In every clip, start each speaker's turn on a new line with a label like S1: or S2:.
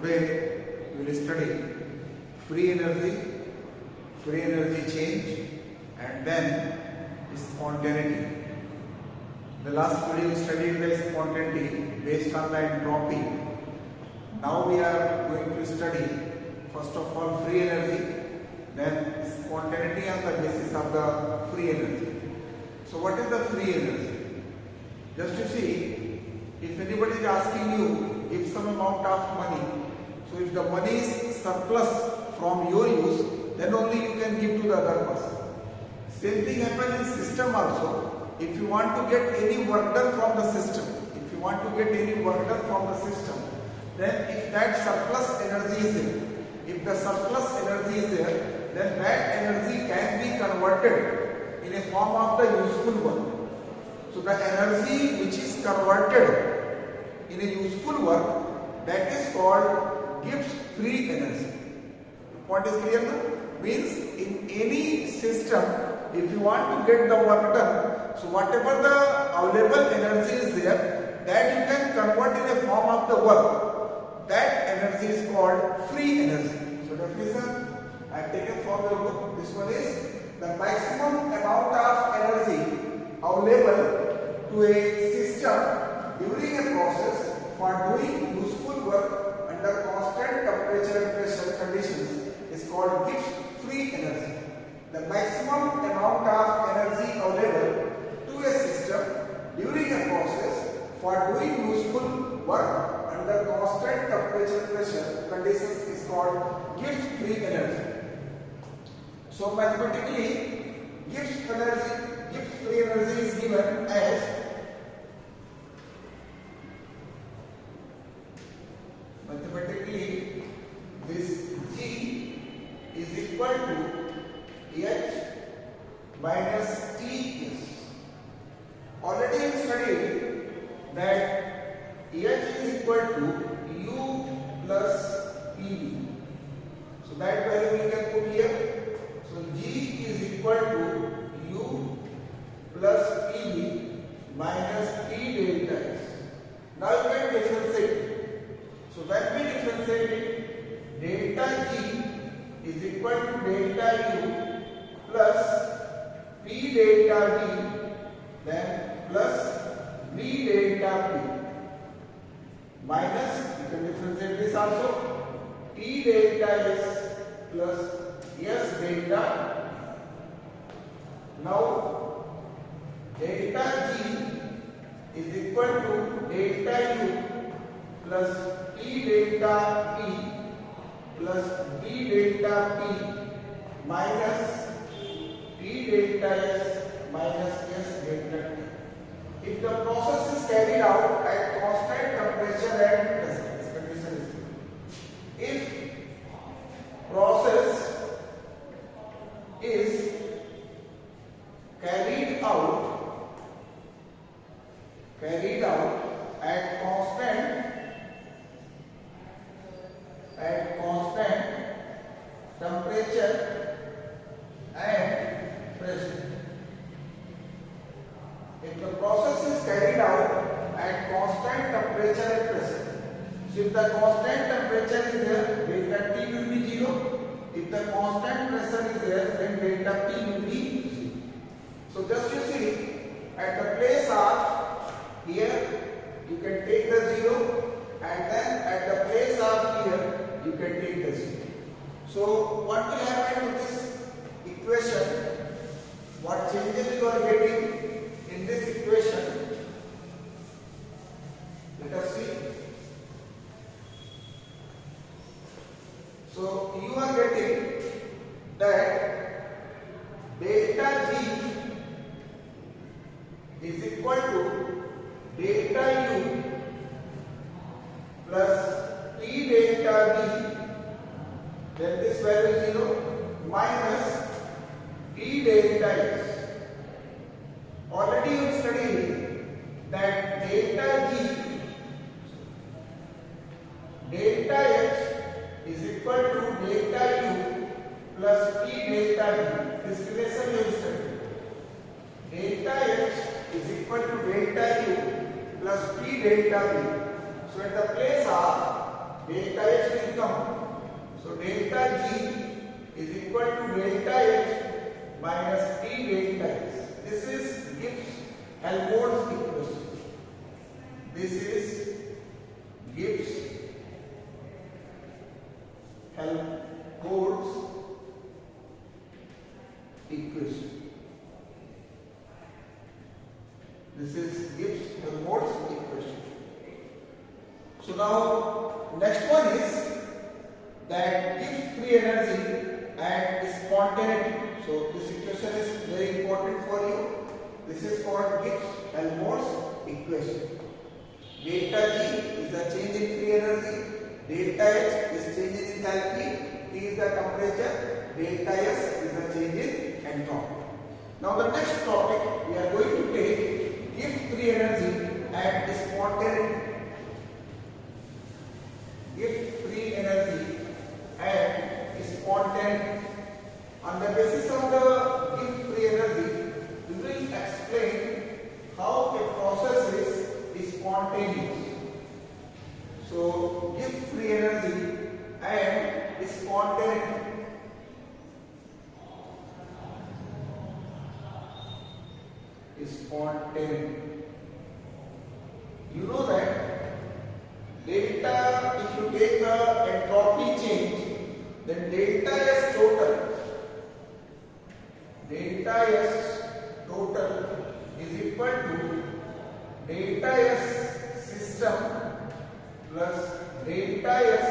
S1: Today we will study free energy change, and then spontaneity. The last video we studied the spontaneity based on the entropy. Now we are going to study first of all free energy, then spontaneity on the basis of the free energy. So what is the free energy? Just to see, if anybody is asking you, if some amount of money, so if the money is surplus from your use, then only you can give to the other person. Same thing happens in system also. If you want to get any work done from the system, then if that surplus energy is there, then that energy can be converted in a form of the useful one. So the energy which is converted in a useful work, that is called Gibbs free energy. The point is clear now? Means in any system, if you want to get the work done, so whatever the available energy is there, that you can convert in a form of the work. That energy is called free energy. So definition I have taken from your book. This one is the maximum amount of energy available to a system during a process for doing useful work under constant temperature and pressure conditions is called Gibbs free energy. The maximum amount of energy available to a system during a process for doing useful work under constant temperature and pressure conditions is called Gibbs free energy. So mathematically, Gibbs free energy is given as this G is equal to H minus Ts. Already we studied that H is equal to U plus PV. So that value we can put here. So G is equal to U plus PV minus P delta S. Now you can differentiate. So when we differentiate it, delta G is equal to delta U plus P delta D, then plus V delta P minus, you can differentiate this also, T delta S plus S delta. Now delta G is equal to delta U plus P delta P plus V delta P minus P delta S minus S delta T. If the process is carried out at constant temperature and pressure, this condition is given. If process is carried out at constant temperature and pressure. If the process is carried out at constant temperature and pressure, so if the constant temperature is there, delta T will be 0. If the constant pressure is there, then delta P will be 0. So just you see, at the place of here, you can take the 0, and then at the place of here, you can take the 0. So what will happen to this equation? What changes you are getting in this equation? Let us see. So you are getting that delta G is equal to delta U plus T delta D, then this value is 0, minus T delta S. Already you studied that delta H is equal to delta U plus P delta D. This relation you studied. Delta H is equal to delta U plus P delta B. So at the place of delta H will come. So delta G is equal to delta H minus T delta S. This is Gibbs-Helmholtz equation. This is Gibbs-Helmholtz equation. This is Gibbs-Helmholtz equation. So now next one is that Gibbs free energy and spontaneity. So this equation is very important for you. This is called Gibbs-Helmholtz equation. Delta G is the change in free energy. Delta H is change in enthalpy. T is the temperature. Delta S is the change in entropy. Now the next topic we are going to take Gibbs free energy and spontaneity. Gibbs free energy and spontaneity. On the basis of the Gibbs free energy, we will explain how a process is spontaneous. So Gibbs free energy and spontaneity. Spontaneity. You know that delta, if you take the entropy change, then delta S total is equal to delta S system plus delta S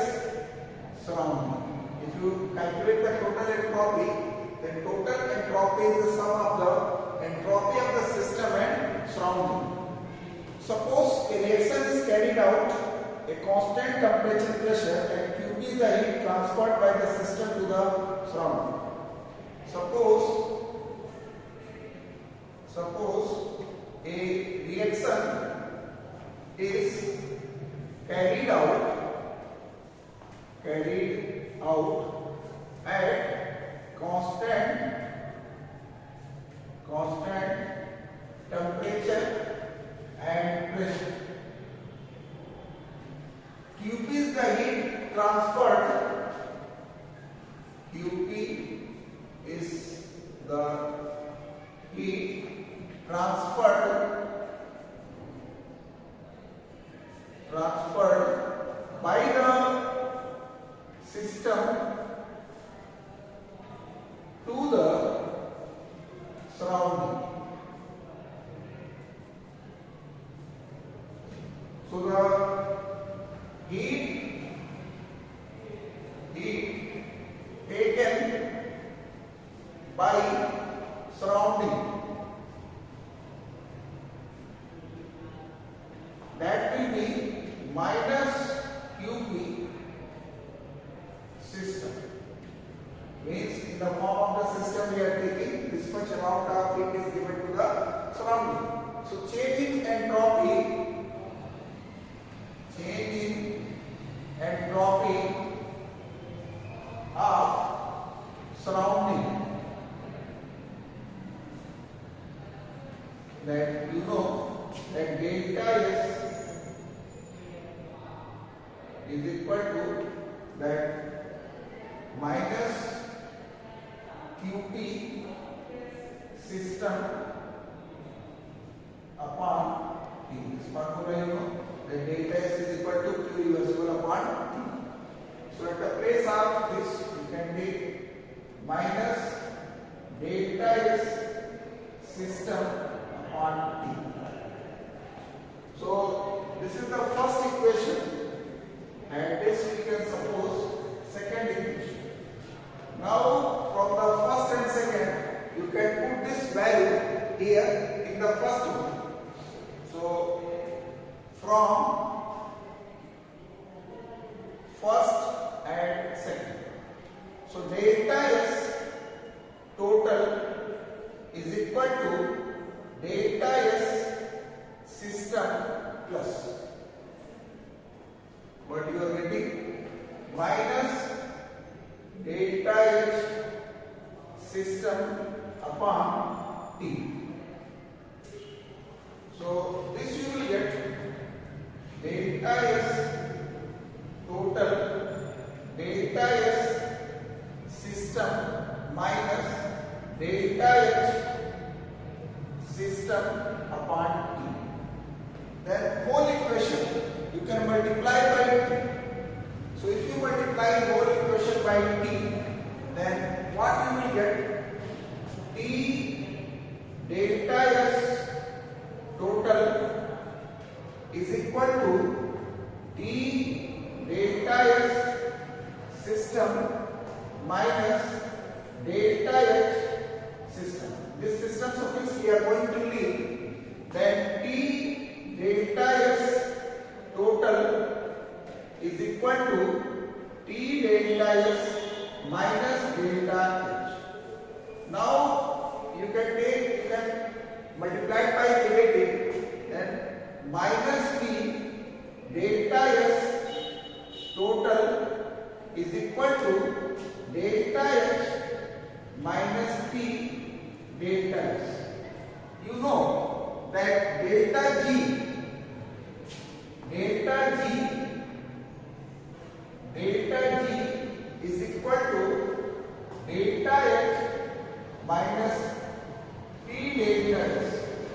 S1: surrounding. If you calculate the total entropy, then total entropy is the sum of the entropy of the system and surrounding. Suppose a reaction is carried out a constant temperature pressure and Qp is the heat transferred by the system to the surrounding. Suppose a reaction is carried out at constant temperature and pressure. Qp is the heat transferred. Qp is the heat transferred by the system to the surrounding. So the heat taken by surrounding, that will be minus Qp system. Means in the form of the system we are taking this much amount of heat is given to the surrounding. So change in entropy of surrounding, that you know that delta S is equal to that minus Qp system upon T. This formula you know that delta S is equal to Q reversible upon T. So at the place of this you can take minus delta S system upon T. So this is the first equation and this we can suppose second equation. Now from the first and second you can put this value here in the first one. So from first and second. So delta S total is equal to delta S system plus what you are getting minus delta H system upon T. So this you will get delta S total system upon T. Then whole equation you can multiply by T. So if you multiply whole equation by T, then what you will get? T delta S total is equal to T delta S system minus delta H system. This system suffix we are going to leave. Then T delta S total is equal to T delta S minus delta H. Now you can multiply by negative, then minus T delta S total is equal to delta H minus T delta S. You know that delta G is equal to delta H minus T delta S.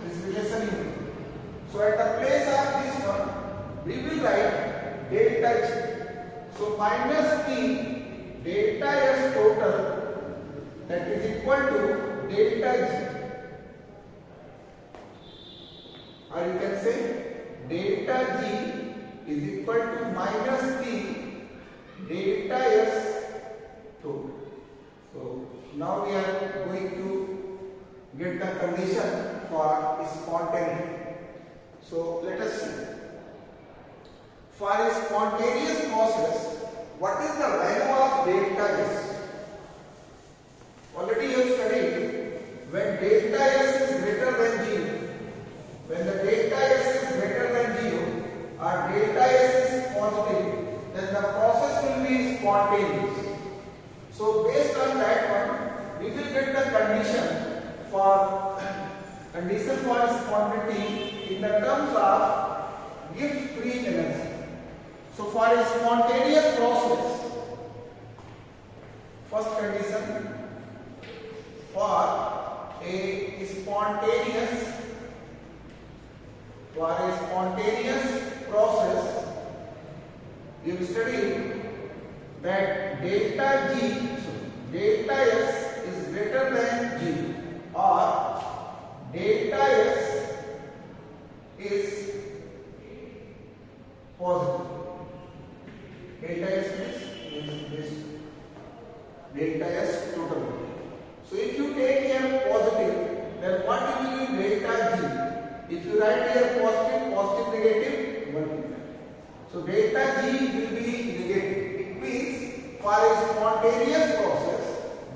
S1: This relation is. So at the place of this one, we will write delta G. So minus T delta S total, that is equal to delta G. Or you can say delta G is equal to minus T delta S total. So now we are going to get the condition for spontaneity. So let us see. For a spontaneous process, what is the value of delta S? Already you have studied when delta S is greater than 0. When the delta S is greater than 0 or delta S is positive, then the process will be spontaneous. So based on that one, we will get the condition for spontaneity in the terms of Gibbs free energy. So for a spontaneous process, first condition for a spontaneous process, you study that delta S is greater than 0 or delta S is positive. Delta S is this delta S total. So if you take here positive, then what will be delta G? If you write here positive, negative, multiply. So delta G will be negative. It means for a spontaneous process,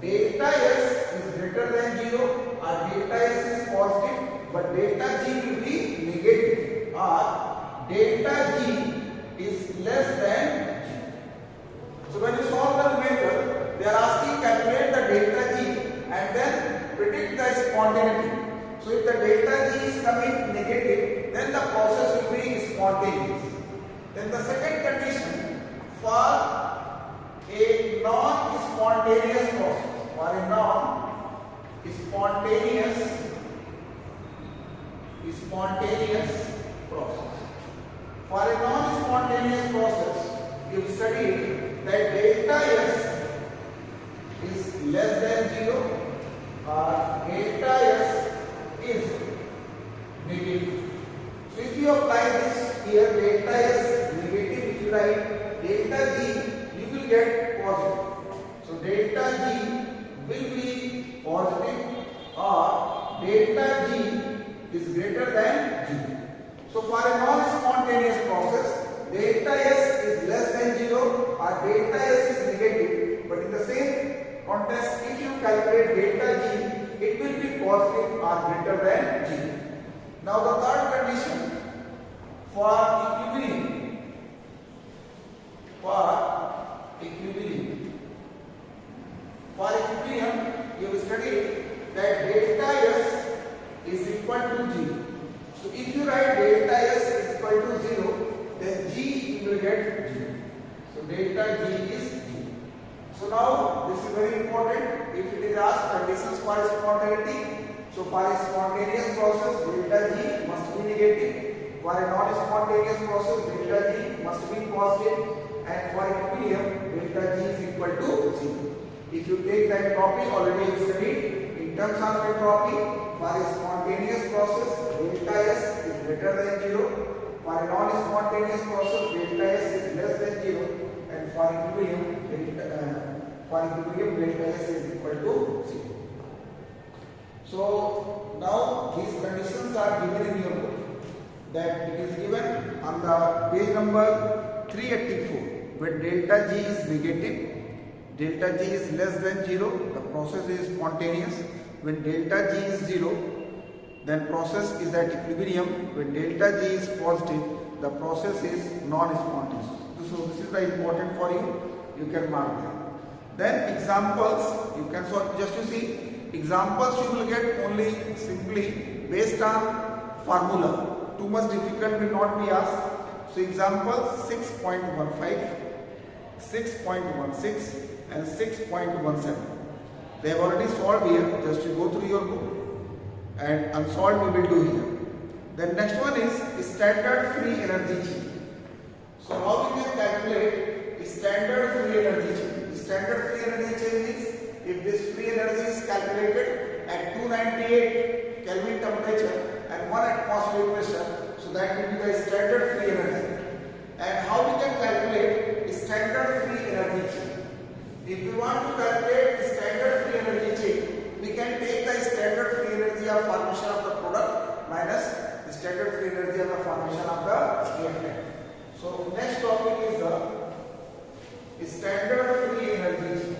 S1: delta S is greater than 0 or delta S is positive, but delta G will be negative or delta G is less than G. So when you solve the numerator, they are asking calculate the delta G and then predict the spontaneity. So if the delta G is coming negative, then the process will be spontaneous. Then the second condition for a non-spontaneous process, for a non-spontaneous process. For a non-spontaneous process, you study that delta S is less than 0 or delta S is negative. So if you apply this here, delta S negative, if you write delta G, you will get positive. So delta G will be positive or delta G is greater than 0. So for a non-spontaneous process, delta S is less than 0 or delta S is negative. But in the same context, if you calculate delta G, it will be positive or greater than 0. Now the third condition for equilibrium. For equilibrium, you have studied that delta S is equal to 0. So if you write delta S is equal to 0, then G you will get 0. So delta G is 0. So now this is very important. If it is asked conditions for spontaneity, So for a spontaneous process, delta G must be negative. For a non-spontaneous process, delta G must be positive. And for equilibrium, delta G is equal to 0. If you take the entropy, already you studied, in terms of entropy, for a spontaneous process, delta S is greater than 0. For a non-spontaneous process, delta S is less than 0. And for equilibrium, delta S is equal to 0. So now these conditions are given in your book. That it is given on the page number 384. When delta G is negative, delta G is less than 0, the process is spontaneous. When delta G is 0, then process is at equilibrium. When delta G is positive, the process is non-spontaneous. So this is the important for you. You can mark them. Then examples, you can solve. Just to see, examples you will get only simply based on formula. Too much difficult will not be asked. So example 6.15, 6.16 and 6.17. They have already solved here. Just you go through your book and unsolved we will do here. Then next one is standard free energy change. So how we can calculate standard free energy change? Standard free energy change is if this free energy is calculated at 298 Kelvin temperature and 1 atmospheric pressure, so that will be the standard free energy. And how we can calculate standard free energy change? If we want to calculate standard free energy change, we can take the standard free energy of formation of the product minus the standard free energy of the formation of the reactant. So next topic is the standard free energy change.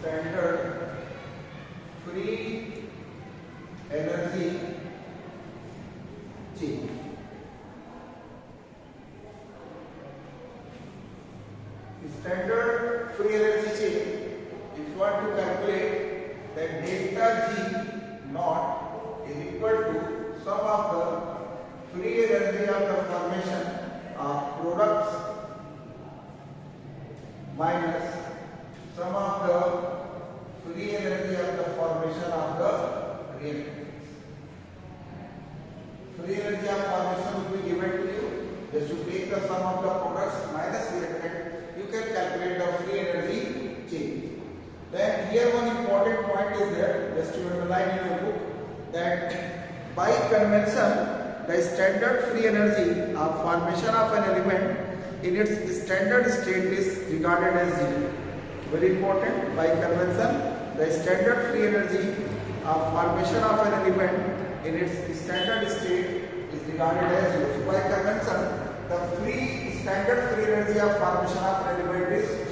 S1: Standard free energy change. Standard free energy change, if you want to calculate, that delta G naught is equal to sum of the free energy of the formation of products minus sum of the free energy of the formation of the reactants. Free energy of formation will be given to you. Just you take the sum of the products minus reactant, you can calculate the free energy change. Then here one important point is there, just to underline in your book, that by convention, the standard free energy of formation of an element in its standard state is regarded as 0. Very important, by convention, the standard free energy of formation of an element in its standard state is regarded as 0. So by convention, the standard free energy of formation of an element is 0.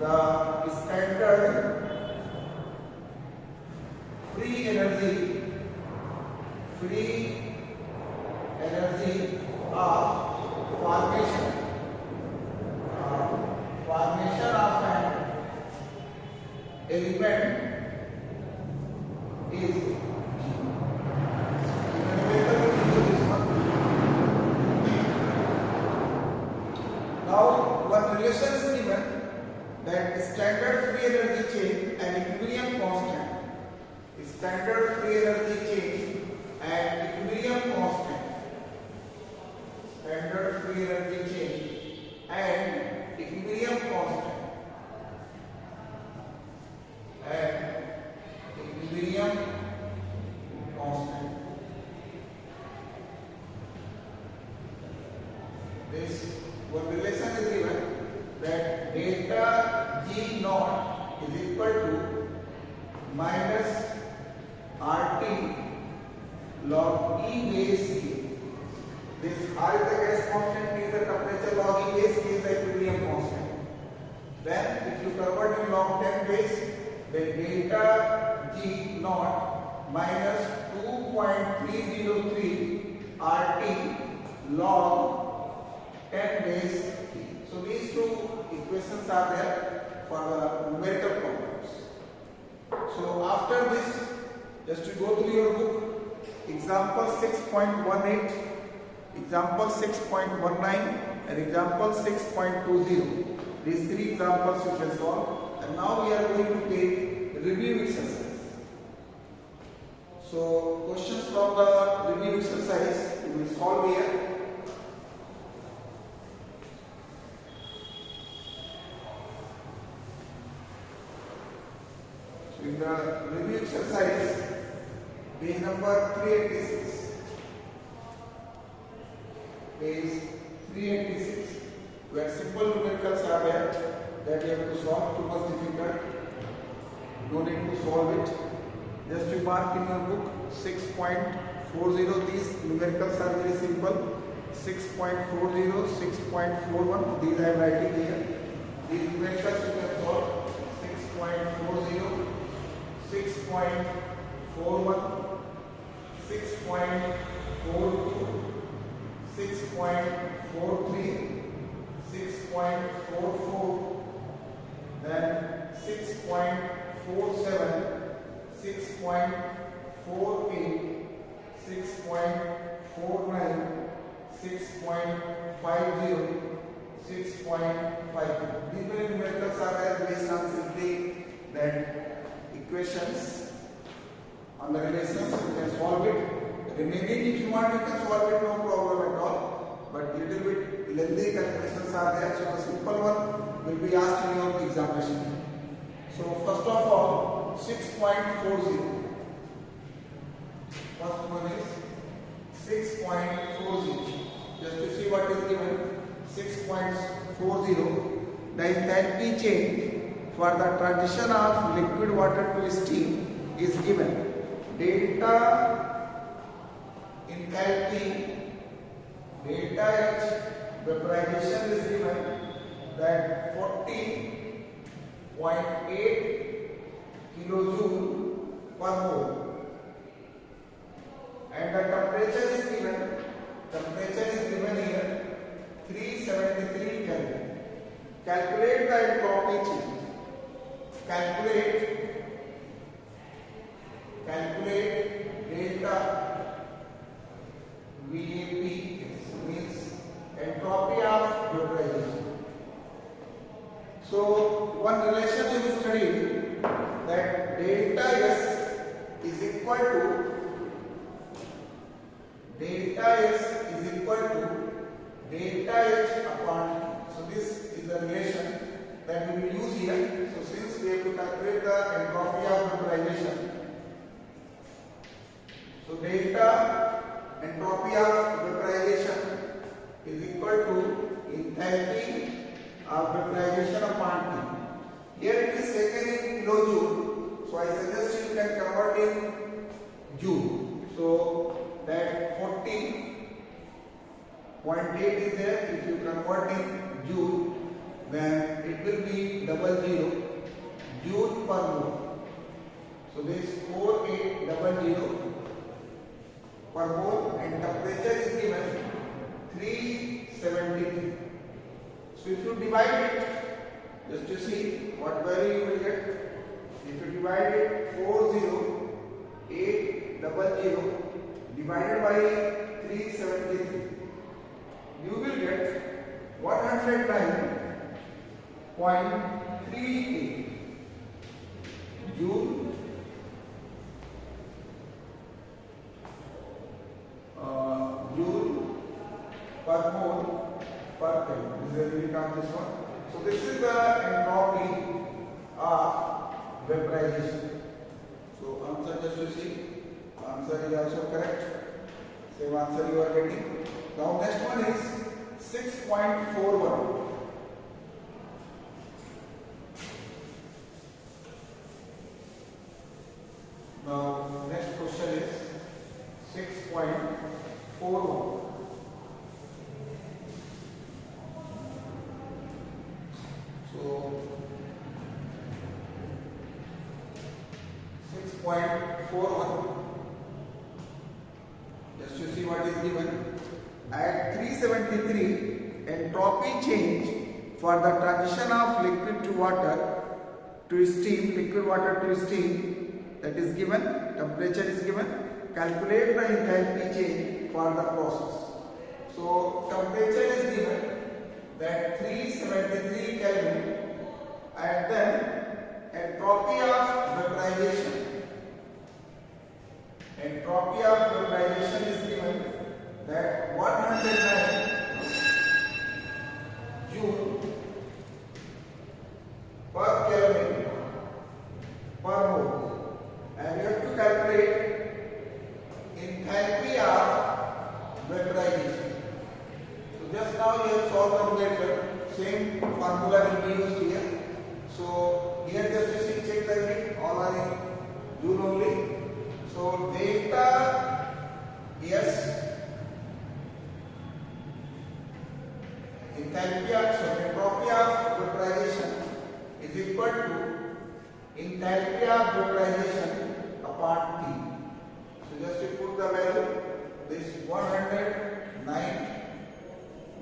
S1: The standard free energy of formation of an element is now one relation is given that standard free energy change and equilibrium constant. Standard free energy change and equilibrium constant. Standard free energy change and equilibrium constant. And equilibrium constant. This one relation is given that delta G naught is equal to minus RT log E base K. This R is the gas constant, T is the temperature, log E base K is the equilibrium constant. Then if you convert in log 10 base, then delta G naught minus 2.303 RT log 10 base K. So these two equations are there for the numerical problems. So after this, just to go through your book, example 6.18, example 6.19 and example 6.20. These three examples you can solve, and now we are going to take review exercise. So questions from the review exercise we will solve here. So in the review exercise, page number 386, page 386, where simple numericals are there that you have to solve. Too much difficult, no need to solve it. Just you mark in your book 6.40. These numericals are very simple. 6.40, 6.41. These I am writing here. These numericals you can solve. 6.40, 6.41, 6.42, 6.43, 6.44, then 6.47, 6.48, 6.49, 6.50, 6.50. These many numericals are there based on simply that equations on the relations. You can solve it. Remaining, if you want, you can solve it, no problem at all. But little bit lengthy calculations are there. So the simple one will be asked in your examination. So first of all, 6.40. First one is 6.40. Just to see what is given, 6.40. The enthalpy change for the transition of liquid water to steam is given. Delta enthalpy, delta H vaporization is given, that 40.8 kilojoule per mole, and the temperature is given. Temperature is given here 373 Kelvin. Calculate the entropy change. Calculate delta VAP, means entropy of vaporization. So one relation you will study, that delta S is equal to delta H upon T. So this is the relation that we will use here. So since we have to calculate the entropy of vaporization, so delta entropy of vaporization is equal to enthalpy of vaporization upon T. Here it is taken in kilojoule, so I suggest you can convert in joule. So that 40.8 is there. If you convert in joule, then it will be 00 joule per mole. So this 4800 per mole, and temperature is given 373. So if you divide it, just to see what value you will get. If you divide it 40800 divided by 373, you will get 109.38 joule per mole per time. This is really count this one. So this is the entropy of vaporization. So answer, just you see, answer is also correct. Same answer you are getting. Now next one is 6.41. Now next question is 6.41. So 6.41. Just to see what is given. At 373, entropy change for the transition of liquid to water to steam, liquid water to steam, that is given, temperature is given. Calculate the enthalpy change for the process. So temperature is given, that 373 Kelvin, and then entropy of vaporization. Entropy of vaporization is given, that 109 Joule per Kelvin per mole, and we have to calculate enthalpy of vaporization. So just now we have solved the numerator, same formula will be used here. So here just you see, check the unit, all are in Joule only. So delta S enthalpy of entropy of vaporization is equal to enthalpy of vaporization upon T. So just you put the value, this 109,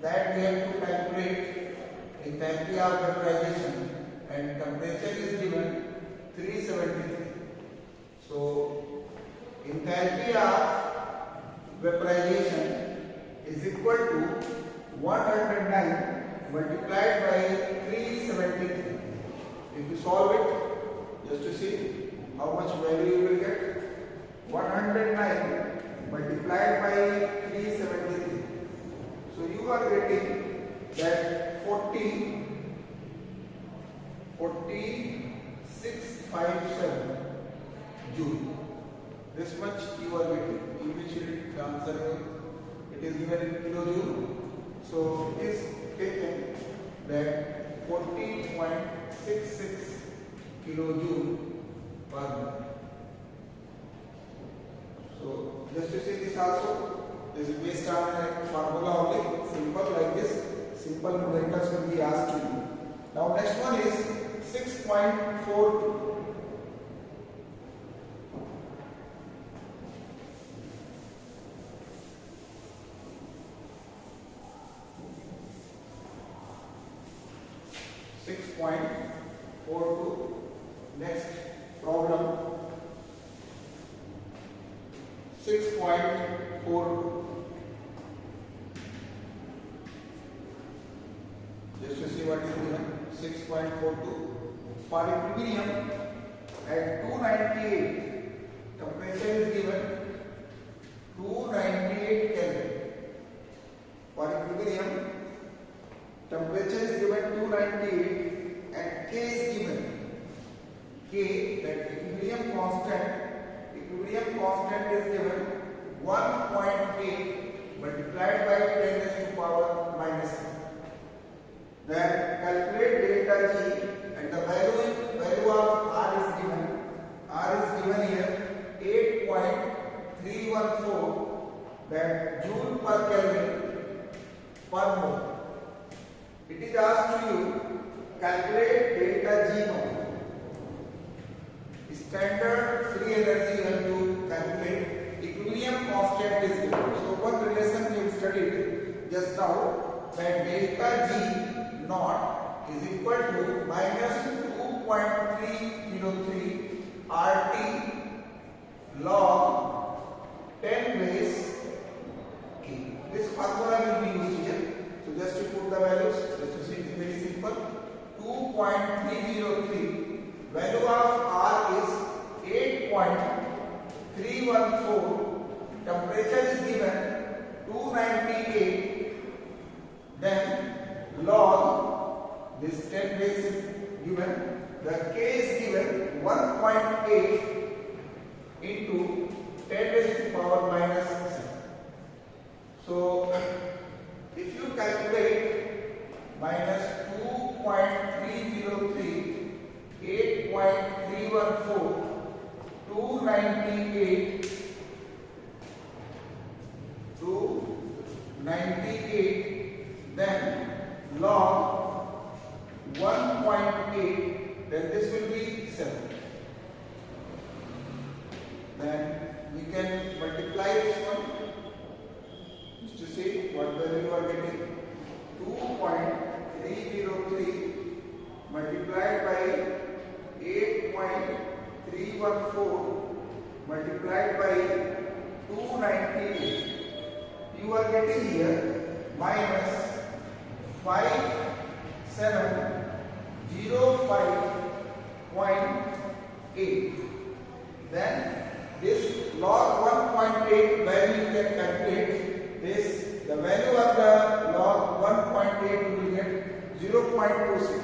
S1: that we have to calculate enthalpy of vaporization, and temperature is given 373. So enthalpy of vaporization is equal to 109 multiplied by 373. If you solve it, just to see how much value you will get, 109 multiplied by 373. So you are getting that 4657 Joule. This much you are getting. Initially the answer it is given in kilojoule. So it is taken that 40.66 kilojoule per mole. So just to see this also, this is based on a formula only, simple like this. Simple numericals will be asked to you. Now next one is 6.42. Next problem 6.42. Just to see what is given, 6.42. For equilibrium at 298, temperature is given 298 Kelvin. For equilibrium, temperature is given 298 and K is given. K, that equilibrium constant is given 1.8 multiplied by 10 raised to power minus 6. Then calculate delta G, and the value of R is given. R is given here 8.314, that Joule per Kelvin per mole. It is asked to you calculate delta G now. Standard free energy you have to calculate. Equilibrium constant is given. So one relation we studied just now, that delta G naught is equal to minus 2.303 RT log 10 base K. This formula will be used here. So just to put the values, just to see it is very simple. 2.303, value of R is 8.314, temperature is given 298, then log, this 10 base is given, the K is given 1.8 into 10 raised to power minus 7. So if you calculate minus 2.303, 8.314, 298 to 98, then log 1.8, then this will be 7. Then we can multiply this one just to see what value you are getting. 2.303 multiplied by 314 multiplied by 298. You are getting here minus 5705.8. Then this log 1.8 value you can calculate. This the value of the log 1.8 you will get 0.26.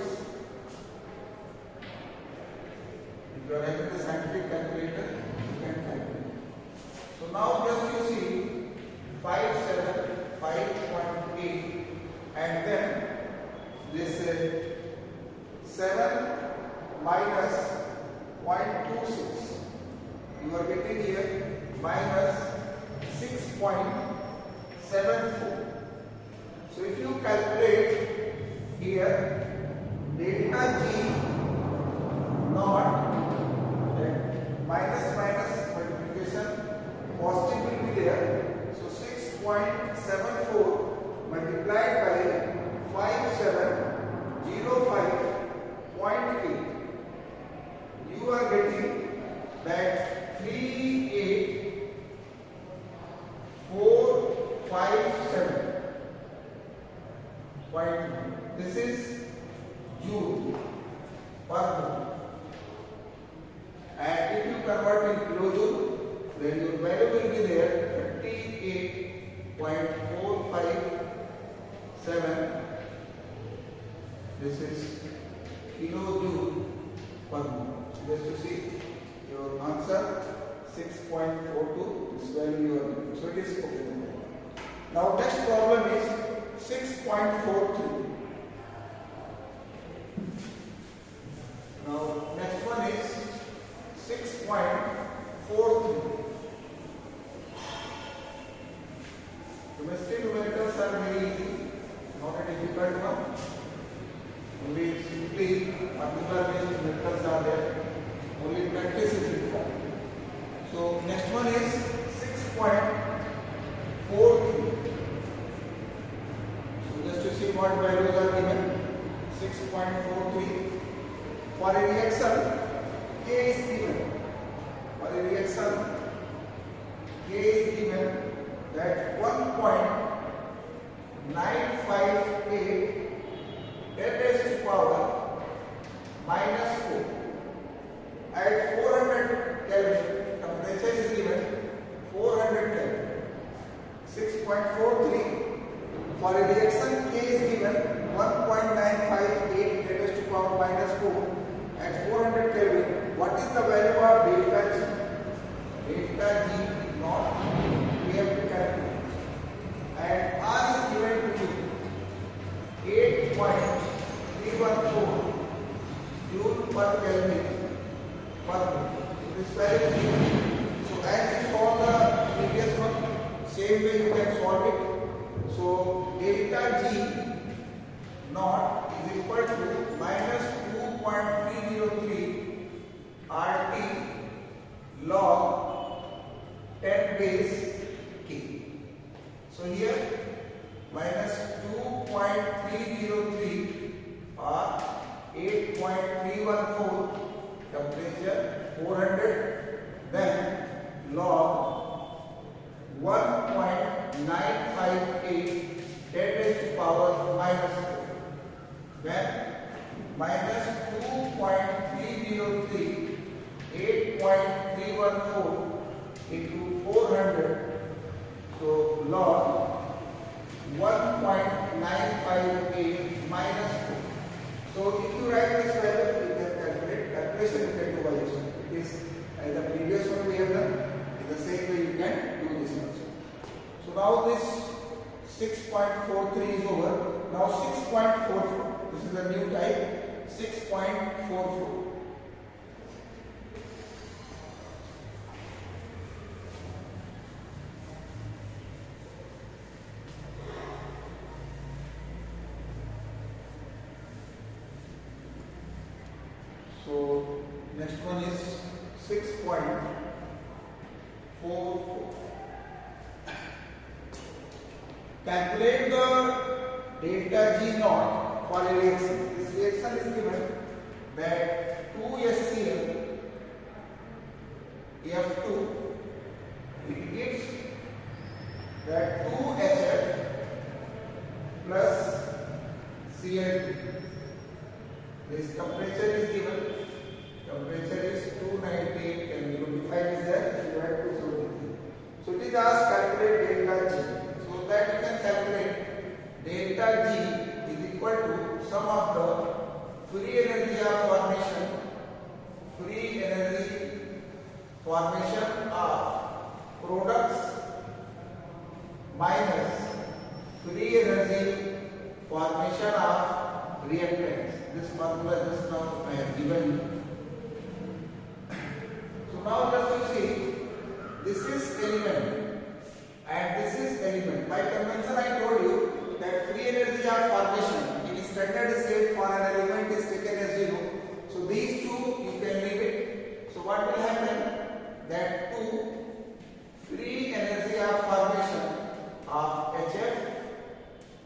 S1: If you are having the scientific calculator, you can calculate. So now just you see 575.8 and then this 7 minus 0.26. You are getting here minus 6.74. So if you calculate here delta G naught, minus multiplication positive will be there. So 6.74 multiplied by 5705.8. You are getting that 38457. This is joule per mole. And if you convert in kilojoule, then your value will be there 38.457. This is kilojoule per mole. Just to see your answer 6.42. This value you are getting. So it is okay. Now next problem is 6.43. Now next one is 6.43. Chemistry numericals are very easy, not a difficult one. Only simply particular based numericals are there. Only practice is required. So next one is 6.43. So just to see what values are given. 6.43. For a reaction, K is given. For a reaction, K is given that 1.958 10 raised to power minus 4. At 400 Kelvin, temperature is given 400 Kelvin. 6.43. For a reaction, K is given 1.958 10 raised to power minus 4. At 400 Kelvin, what is the value of delta G? Delta G naught, we have to calculate. And R is given to 8.314 joule per Kelvin per mole. This value is given. So as we solve the previous one, same way you can solve it. So delta G naught is equal to minus 2.303 RT log 10 base K. So here minus 2.303 or 8.314 temperature 400, then log 1.958 10 raised to power minus 4. Then minus 2.303 8.314 into 400. So log 1.958 minus 4. So if you write this value, you can calculate. Calculation you can do by yourself. It is as the previous one we have done. In the same way you can do this also. So now this 6.43 is over. Now 6.44. This is a new type. 6.44. So next one is 6.44. Calculate the delta G naught for a reaction. This reaction is given that 2 HCl F2, it gives that 2HF plus CL2. This temperature is given. Temperature is 298 and 25 is there. You have 273. So it is asked calculate delta G. So that you can calculate delta G is equal to sum of the free energy of formation of products minus free energy formation of reactants. This formula just now I have given you. So now just you see, this is element and this is element. By convention I told you that free energy of formation in standard state for an element is taken as 0. So these two you can leave it. So what will happen? That 2 free energy of formation of HF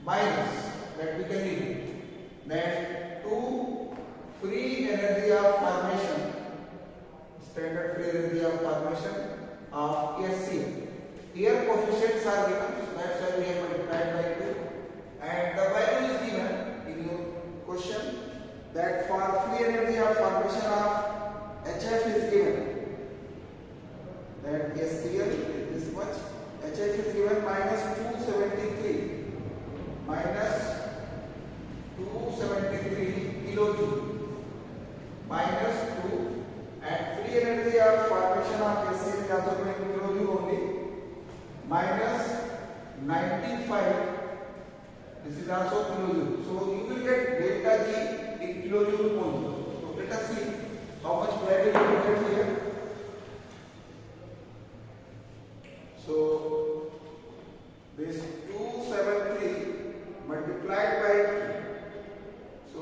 S1: minus, that we can leave it. Then 2 free energy of formation, standard free energy of formation of SC. Here coefficients are given, so that's why we have multiplied by 2. And the value is given in your question that for free energy of formation of HF is given. That SCl is this much. HF is given minus 273 kilojoule minus 2, and free energy of formation of SCl is also given in kilojoule only minus 95. This is also kilojoule. So you will get delta G in kilojoule only. So let us see how much value you will get here. So this 273 multiplied by 2. So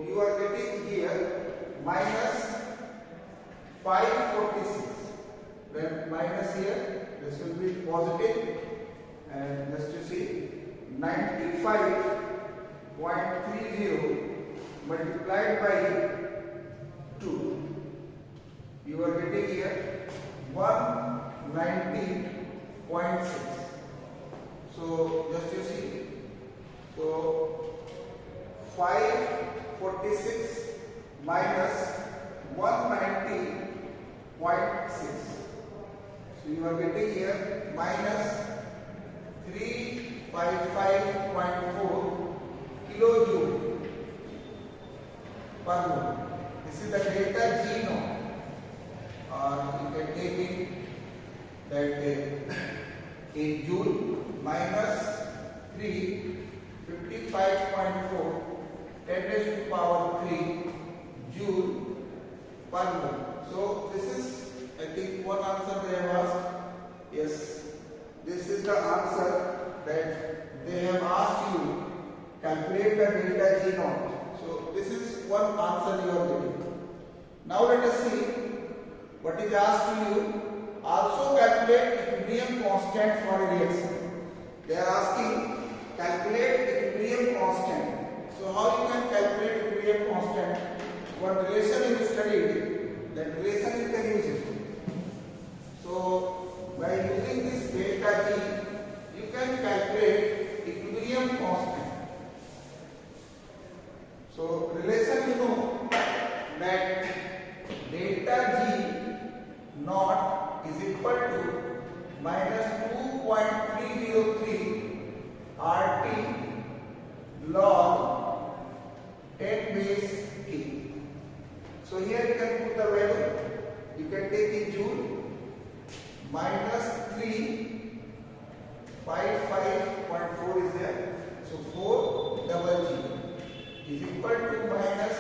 S1: you are getting here minus 546. Then minus here, this will be positive, and just you see 95.30 multiplied by 2. You are getting here 190.6. So just you see, so 546 minus 190.6. So you are getting here minus 355.4 kilojoule per mole. This is the delta G now. You can take it that in joule minus 355.4 10 raised to power 3 joule per mole. So this is, I think, one answer they have asked. Yes, this is the answer that they have asked you. Calculate the delta G naught. So this is one answer you are getting. Now let us see what is asked to you. Also calculate equilibrium constant for a reaction. They are asking calculate equilibrium constant. So how you can calculate equilibrium constant? One relation you studied, that relation you can use it. So by using this delta G, you can calculate equilibrium constant. So relation you know that delta G naught is equal to minus 2.303 RT log 10 base T. So here you can put the value. You can take in joule minus 355.4 is there. So 4 double G is equal to minus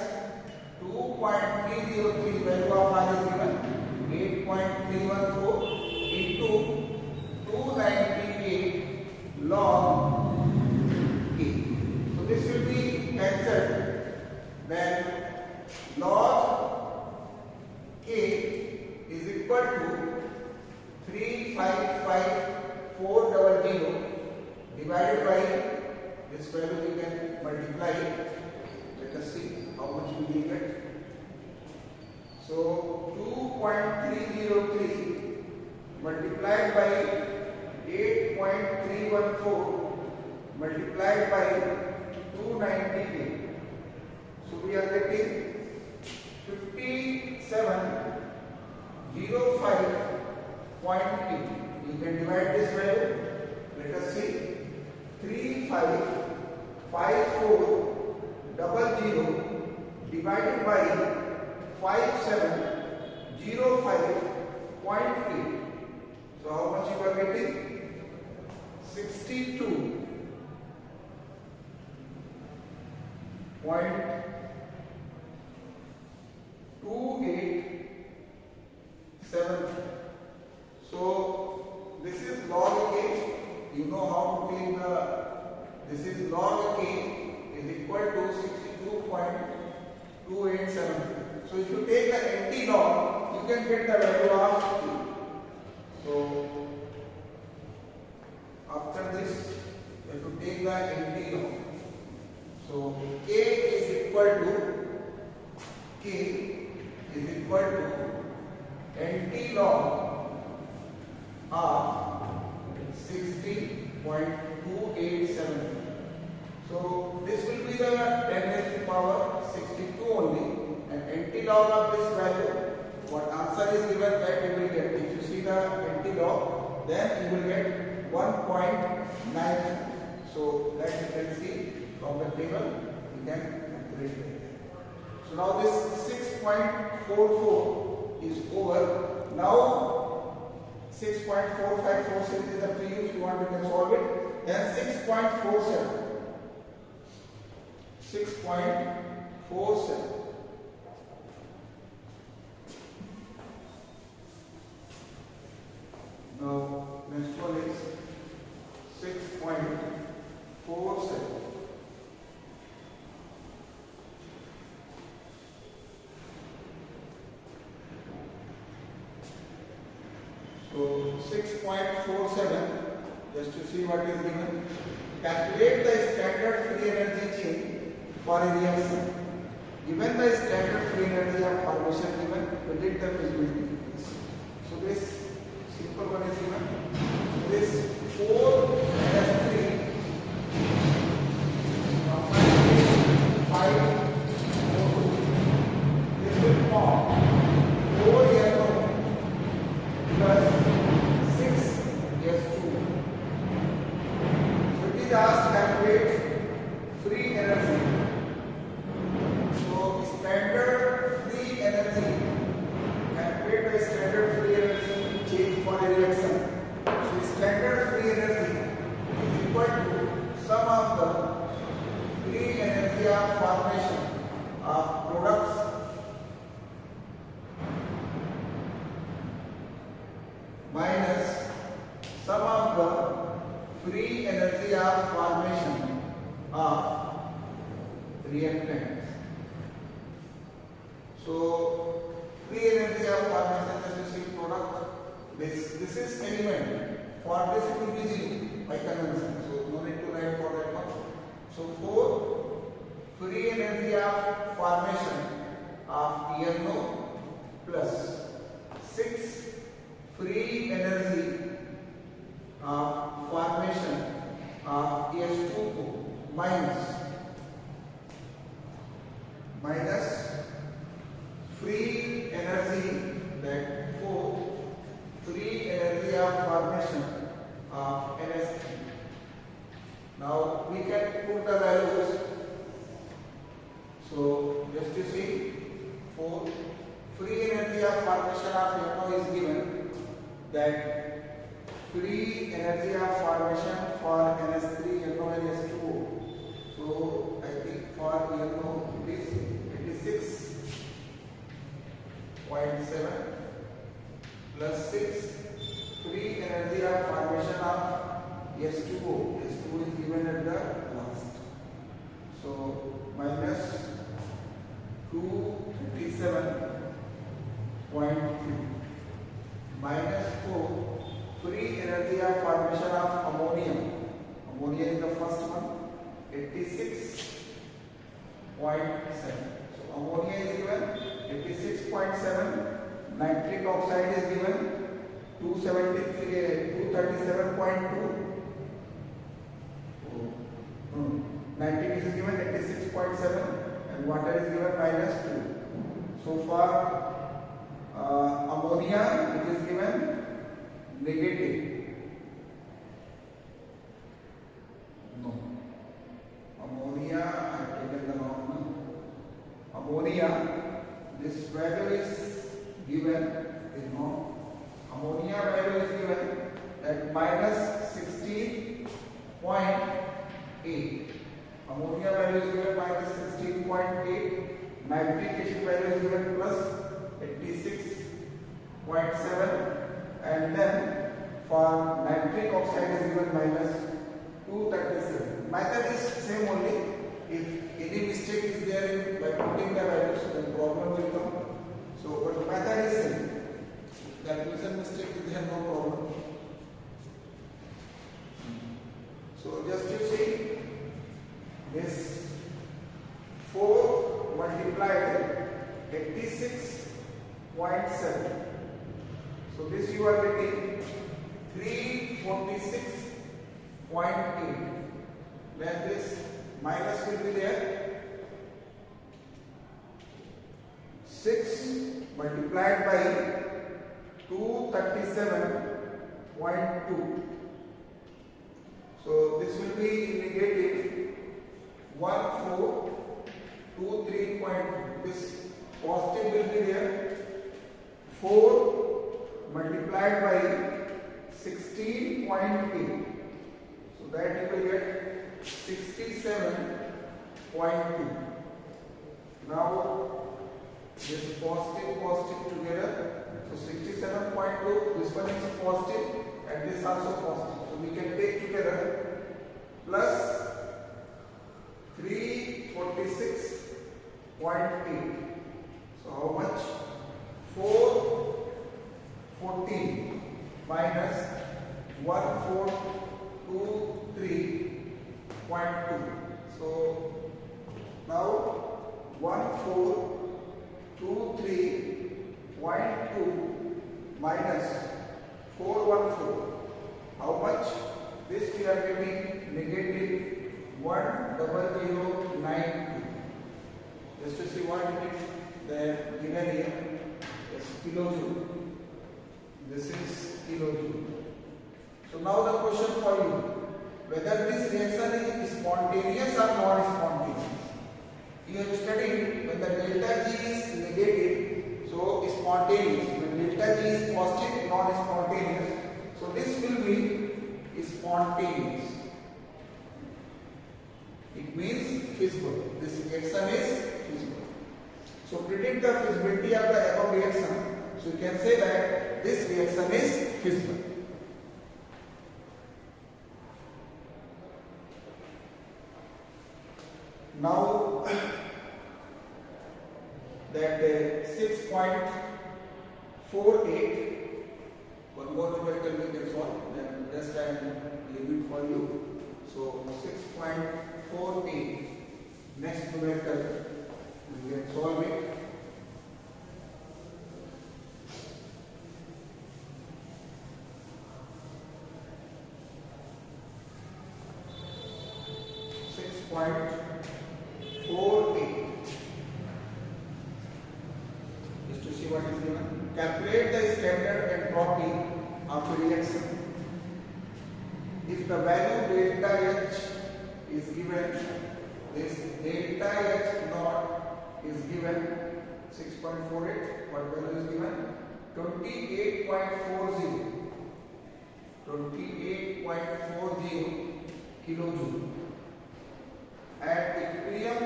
S1: 2.303 value of R is given 8.314 into 298 log K. So this will be cancelled. Then log K is equal to 355,400 divided by this value. We can multiply it. Let us see how much we will get. So 2.303 multiplied by 8.314 multiplied by 298. So we are getting 5705.8. You can divide this value. Let us see. 355400 divided by 5705.8. So how much you are getting? 62.287. So this is log a. You know how to take the. This is log a is equal to 62.287. So if you take the empty log, you can get the value of k. So after this, you have to take the empty log. So k is equal to empty log of 60.287. So this will be the 10 raised to power 62 only, and empty log of this value, what answer is given that you will get. If you see the empty log, then you will get 1.9. So that you can see from the table, you can calculate it. So now this 6.44 is over. Now 6.4546 is up to you. If you want, you can solve it. Then 6.47. 6.47. Now next one is 6.47. So 6.47, just to see what is given. Calculate the standard free energy change for a reaction. Given the standard free energy of formation given, predict the feasibility. So this simple one is given. So this 4-3 5 this will form 4 yellow plus 6 S2. So it is asked to calculate free energy. So standard free energy, calculate the standard free energy change for a reaction. So standard free energy is equal to sum of the free energy of formation of products minus sum of the free energy of formation of reactants. So free energy of formation, as you see, product, this is element. For this it will be 0 by convention. So no need to write for that one. So 4 free energy of formation of ENO plus 6 free energy of formation of S2O minus free energy, that 4 free energy of formation of NS3. Now we can put the values. So just to see, 4 free energy of formation of NO is given, that free energy of formation for NS3, NO and S2O. So I think for NO it is 86.7 plus 6 free energy of formation of S2O. S2O is given at the last. So minus 257.3 minus 4 free energy of formation of ammonia. Ammonia is the first one, 86.7. So ammonia is given 86.7. Nitric oxide is given 237.2. Nitrogen is given 86.7 and water is given -2. So far ammonia it is given negative. No. Ammonia, I have taken the wrong one. Ammonia, this value is given, ammonia value is given at -16.8. Ammonia value is given -16.8. Nitric acid value is given +86.7, and then for nitric oxide is given -237. Method is same only. If any mistake is there in by putting the values, then problem will come. So, but the method is same. If calculation mistake is there, no problem. So, just you see this 4 multiplied 86.7. So this you are getting 346.8. Then this minus will be there. 6 multiplied by 237.2. So this will be negative 1423. This positive will be there. 4 multiplied by 16.8. So that you will get 67.2. Now this positive together. So 67.2. This one is positive and this also positive. So we can take together plus 346.8. So how much? 414 minus 1423.2. So now 1423.2 minus 414. How much? This we are getting negative 10092. Just to see what it is, the given here is kilojoule. This is kilojoule. So now the question for you, whether this reaction is spontaneous or non-spontaneous. You have studied when the delta G is negative, so spontaneous. When delta G is positive, non-spontaneous. So this will be spontaneous. It means feasible. This reaction is feasible. So predict the feasibility of the above reaction. So you can say that this reaction is feasible. Now that 6.48, one more numerical we can solve, then rest I will leave it for you. So 6.48, next numerical we can solve it. Just to see what is given. Calculate the standard entropy of a reaction. If the value delta H is given, this delta H naught is given 6.48. What value is given? 28.40. 28.40 kilojoule. At equilibrium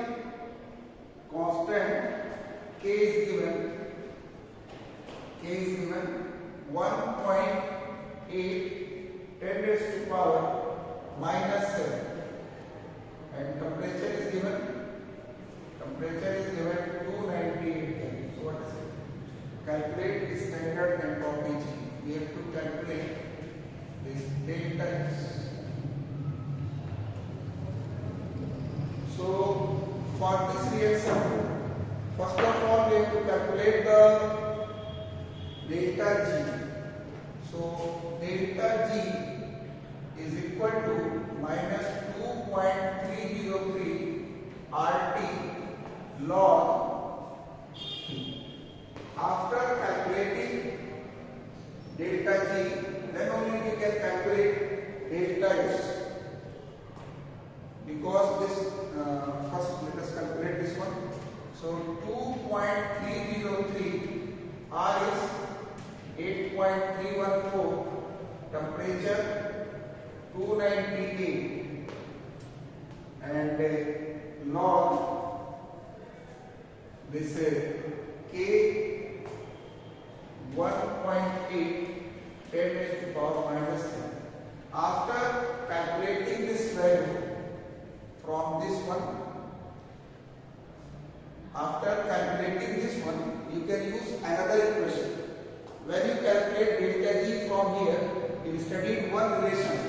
S1: constant K is given 1.8 10 raised to power -7, and temperature is given 298 Kelvin. So what is it? Calculate the standard entropy G. We have to calculate this delta H. So for this reaction, first of all we have to calculate the delta G. So delta G is equal to minus 2.303 RT log. After calculating delta G, then only we can calculate delta S. Because this, first let us calculate this one. So 2.303 R is 8.314, temperature 298, and log this K 1.8 10 raised to the power minus 10. After calculating this value from this one, you can use another equation. When you calculate delta G from here, you studied one relation,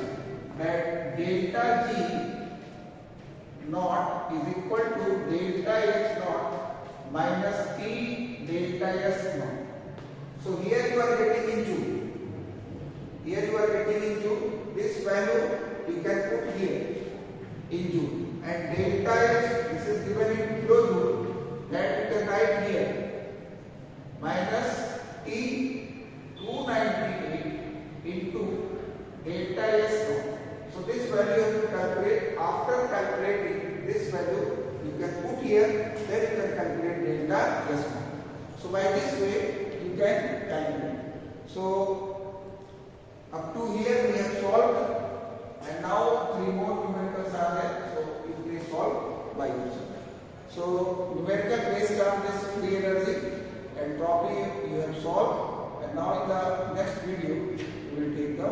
S1: that delta G naught is equal to delta H naught minus T delta S naught. So here you are getting in Joule. This value you can put here in Joule, and delta H, this is given in kilojoule, that you can write here minus T 298 into delta S naught. So this value you have to calculate. After calculating this value, you can put here, then you can calculate delta S naught. So by this way you can calculate. So up to here we have solved, and now 3 more numericals are there. So you please solve by yourself. So numerical based on this free energy and probably you have solved, and now in the next video we will take the